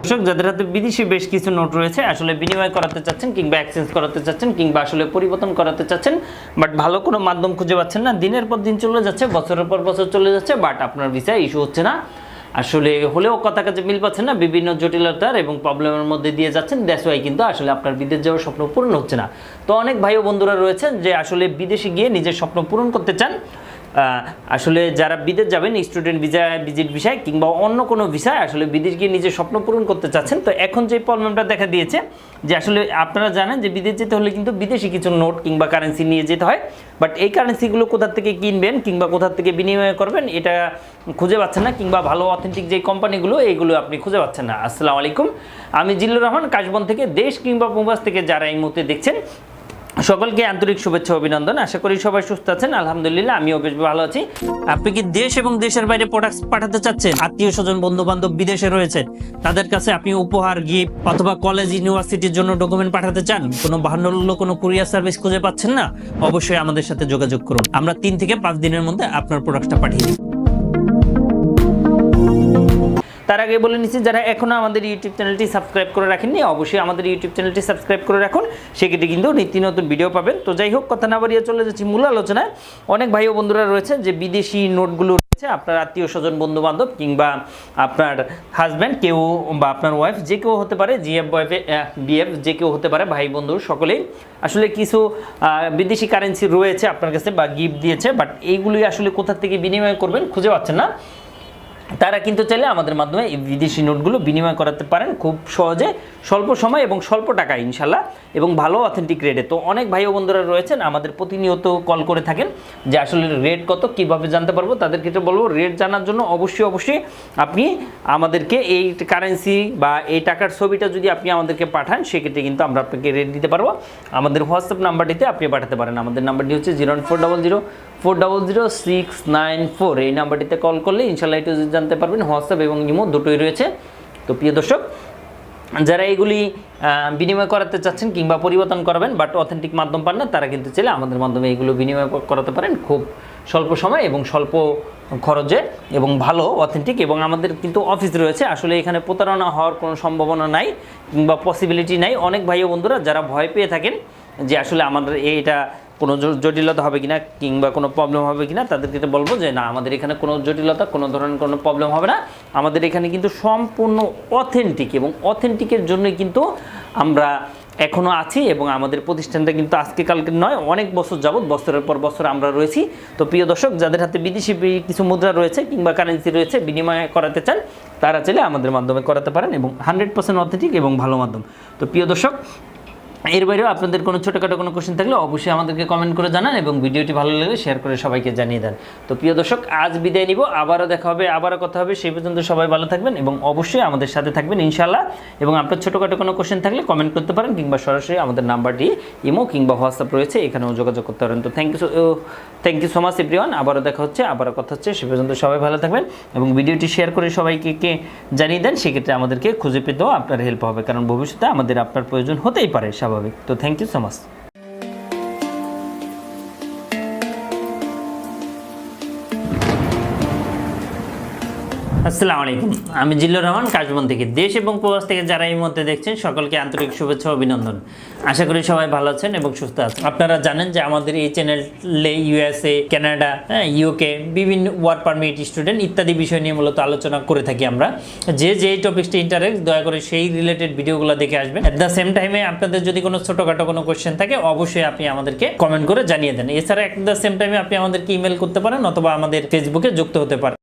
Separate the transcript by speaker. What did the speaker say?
Speaker 1: দর্শক যাদের হাতে বিদেশি বেশ কিছু নোট রয়েছে, আসলে বিনিময় করাতে চাচ্ছেন কিংবা এক্সচেঞ্জ করাতে চাচ্ছেন কিংবা আসলে পরিবর্তন করাতে চাচ্ছেন, বাট ভালো কোনো মাধ্যম খুঁজে পাচ্ছেন না। দিনের পর দিন চলে যাচ্ছে, বছরের পর বছর চলে যাচ্ছে, বাট আপনার ভিসা ইস্যু হচ্ছে না। আসলে হলেও কথা কাজে মিল পাচ্ছেন না, বিভিন্ন জটিলতার এবং প্রবলেমের মধ্যে দিয়ে যাচ্ছেন। দ্যাটস ওয়াই কিন্তু আসলে আপনার বিদেশ যাওয়ার স্বপ্ন পূরণ হচ্ছে না। তো অনেক ভাই ও বন্ধুরা রয়েছেন যে আসলে বিদেশে গিয়ে নিজের স্বপ্ন পূরণ করতে চান। আসলে যারা বিদেশ যাবেন স্টুডেন্ট ভিসা, ভিজিট ভিসায় কিংবা অন্য কোনো ভিসায় আসলে বিদেশ গিয়ে নিজের স্বপ্ন পূরণ করতে চাচ্ছেন। তো এখন যে প্রবলেমটা দেখা দিয়েছে যে আসলে আপনারা জানেন যে বিদেশ যেতে হলে কিন্তু বিদেশি কিছু নোট কিংবা কারেন্সি নিয়ে যেতে হয়, বাট এই কারেন্সিগুলো কোথা থেকে কিনবেন কিংবা কোথা থেকে বিনিময় করবেন এটা খুঁজে পাচ্ছেন না, কিংবা ভালো অথেন্টিক যে কোম্পানিগুলো এইগুলো আপনি খুঁজে পাচ্ছেন না। আসসালামু আলাইকুম, আমি জিল্লুর রহমান কাশবন থেকে। দেশ কিংবা প্রবাস থেকে যারা এই মুহূর্তে দেখছেন সকলকে আন্তরিক শুভেচ্ছা অভিনন্দন। আশা করি সবাই সুস্থ আছেন, আলহামদুলিল্লাহ আমিও বেশ ভালো আছি। আপনি কি দেশ এবং দেশের বাইরে প্রোডাক্টস পাঠাতে চাচ্ছেন? আত্মীয় স্বজন বন্ধু বান্ধব বিদেশে রয়েছে, তাদের কাছে আপনি উপহার, গিফট অথবা কলেজ ইউনিভার্সিটির জন্য ডকুমেন্ট পাঠাতে চান, কোনো বাহান্ন কোনো কুরিয়ার সার্ভিস খুঁজে পাচ্ছেন না? অবশ্যই আমাদের সাথে যোগাযোগ করুন। আমরা 3 থেকে 5 দিনের মধ্যে আপনার প্রোডাক্টটা পাঠিয়ে দিই। তার আগে বলে নিচ্ছি, যারা এখনও আমাদের ইউটিউব চ্যানেলটি সাবস্ক্রাইব করে রাখেননি অবশ্যই আমাদের ইউটিউব চ্যানেলটি সাবস্ক্রাইব করে রাখুন, সেক্ষেত্রে কিন্তু নিত্য নতুন ভিডিও পাবেন। তো যাই হোক, কথা না বাড়িয়ে চলে যাচ্ছি মূল আলোচনায়। অনেক ভাই ও বন্ধুরা রয়েছেন যে বিদেশি নোটগুলো রয়েছে, আপনার আত্মীয় স্বজন বন্ধু বান্ধব কিংবা আপনার হাজব্যান্ড কেউ বা আপনার ওয়াইফ যে কেউ হতে পারে, জিএফ ওয়াইফে বিএফ যে কেউ হতে পারে, ভাই বন্ধু সকলেই আসলে কিছু বিদেশি কারেন্সি রয়েছে আপনার কাছে বা গিফট দিয়েছে, বাট এইগুলি আসলে কোথা থেকে বিনিময় করবেন খুঁজে পাচ্ছেন না। তারা কিন্তু চাইলে আমাদের মাধ্যমে এই বিদেশি নোটগুলো বিনিময় করাতে পারেন খুব সহজে, স্বল্প সময় এবং স্বল্প টাকায় ইনশাল্লাহ, এবং ভালো অথেন্টিক রেটে। তো অনেক ভাই ও বন্ধুরা রয়েছেন আমাদের প্রতিনিয়ত কল করে থাকেন যে আসলে রেট কত, কীভাবে জানতে পারবো। তাদের ক্ষেত্রে বলবো, রেট জানার জন্য অবশ্যই আপনি আমাদেরকে এই কারেন্সি বা এই টাকার ছবিটা যদি আপনি আমাদেরকে পাঠান, সেক্ষেত্রে কিন্তু আমরা আপনাকে রেট দিতে পারবো। আমাদের হোয়াটসঅ্যাপ নাম্বারটিতে আপনি পাঠাতে পারেন। আমাদের নাম্বারটি হচ্ছে 01400404694। এই নাম্বারটিতে কল করলে ইনশাল্লাহ একটু জানতে পারবেন। হোয়াটসঅ্যাপ এবং ইমো দুটোই রয়েছে। তো প্রিয় দর্শক, যারা এইগুলি বিনিময় করাতে চাচ্ছেন কিংবা পরিবর্তন করাবেন বাট অথেন্টিক মাধ্যম পান না, তারা কিন্তু চাইলে আমাদের মাধ্যমে এইগুলো বিনিময় করাতে পারেন খুব স্বল্প সময় এবং স্বল্প খরচে এবং ভালো অথেন্টিক। এবং আমাদের কিন্তু অফিস রয়েছে, আসলে এখানে প্রতারণা হওয়ার কোনো সম্ভাবনা নাই কিংবা পসিবিলিটি নাই। অনেক ভাই ও বন্ধুরা যারা ভয় পেয়ে থাকেন যে আসলে আমাদের এইটা কোনো জটিলতা হবে কিনা কিংবা কোনো প্রবলেম হবে কিনা, তাদেরকে বলবো যে না, আমাদের এখানে কোনো জটিলতা, কোনো ধরনের কোনো প্রবলেম হবে না। আমাদের এখানে কিন্তু সম্পূর্ণ অথেন্টিক, এবং অথেন্টিকের জন্যই কিন্তু আমরা এখনও আছি, এবং আমাদের প্রতিষ্ঠানটা কিন্তু আজকে কালকে নয়, অনেক বছর যাবত, বছরের পর বছর আমরা রয়েছি। তো প্রিয় দর্শক, যাদের হাতে বিদেশি কিছু মুদ্রা রয়েছে কিংবা কারেন্সি রয়েছে, বিনিময় করাতে চান, তারা চাইলে আমাদের মাধ্যমে করাতে পারেন, এবং 100% অথেন্টিক এবং ভালো মাধ্যম। তো প্রিয় দর্শক, এর বাইরেও আপনাদের কোনো ছোটোখাটো কোনো কোশ্চেন থাকলে অবশ্যই আমাদেরকে কমেন্ট করে জানান, এবং ভিডিওটি ভালো লাগলে শেয়ার করে সবাইকে জানিয়ে দেন। তো প্রিয় দর্শক, আজ বিদায় নিব, আবারও দেখা হবে, আবারও কথা হবে। সেই পর্যন্ত সবাই ভালো থাকবেন এবং অবশ্যই আমাদের সাথে থাকবেন ইনশাআল্লাহ। এবং আপনার ছোটোখাটো কোনো কোশ্চেন থাকলে কমেন্ট করতে পারেন, কিংবা সরাসরি আমাদের নাম্বারটি ইমো কিংবা হোয়াটসঅ্যাপ রয়েছে, এখানেও যোগাযোগ করতে পারেন। তো thank you so much everyone. আবারও দেখা হচ্ছে, আবারও কথা হচ্ছে। সে পর্যন্ত সবাই ভালো থাকবেন এবং ভিডিওটি শেয়ার করে সবাইকে জানিয়ে দেন, সেক্ষেত্রে আমাদেরকে খুঁজে পেতেও আপনার হেল্প হবে, কারণ ভবিষ্যতে আমাদের আপনার প্রয়োজন হতেই পারে, স্বাভাবিক। তো থ্যাংক ইউ সো মাচ। আসসালামু আলাইকুম, আমি জিল্লুর রহমান কাশবন থেকে। দেশ এবং প্রবাস থেকে যারা এই মধ্যে দেখছেন সকলকে আন্তরিক শুভেচ্ছা অভিনন্দন। আশা করি সবাই ভালো আছেন এবং সুস্থ আছেন। আপনারা জানেন যে আমাদের এই চ্যানেলে USA, কানাডা, UK বিভিন্ন ওয়ার্ক পারমিট, স্টুডেন্ট ইত্যাদি বিষয় নিয়ে মূলত আলোচনা করে থাকি আমরা। যে টপিকসটি ইন্টারেস্ট, দয়া করে সেই রিলেটেড ভিডিওগুলো দেখে আসবেন। অ্যাট দ্য সেম টাইমে আপনাদের যদি কোনো ছোটোখাটো কোনো কোয়েশ্চেন থাকে অবশ্যই আপনি আমাদেরকে কমেন্ট করে জানিয়ে দেন। এছাড়া অ্যাট দ্য সেম টাইমে আপনি আমাদেরকে ইমেল করতে পারেন অথবা আমাদের ফেসবুকে যুক্ত হতে পারেন।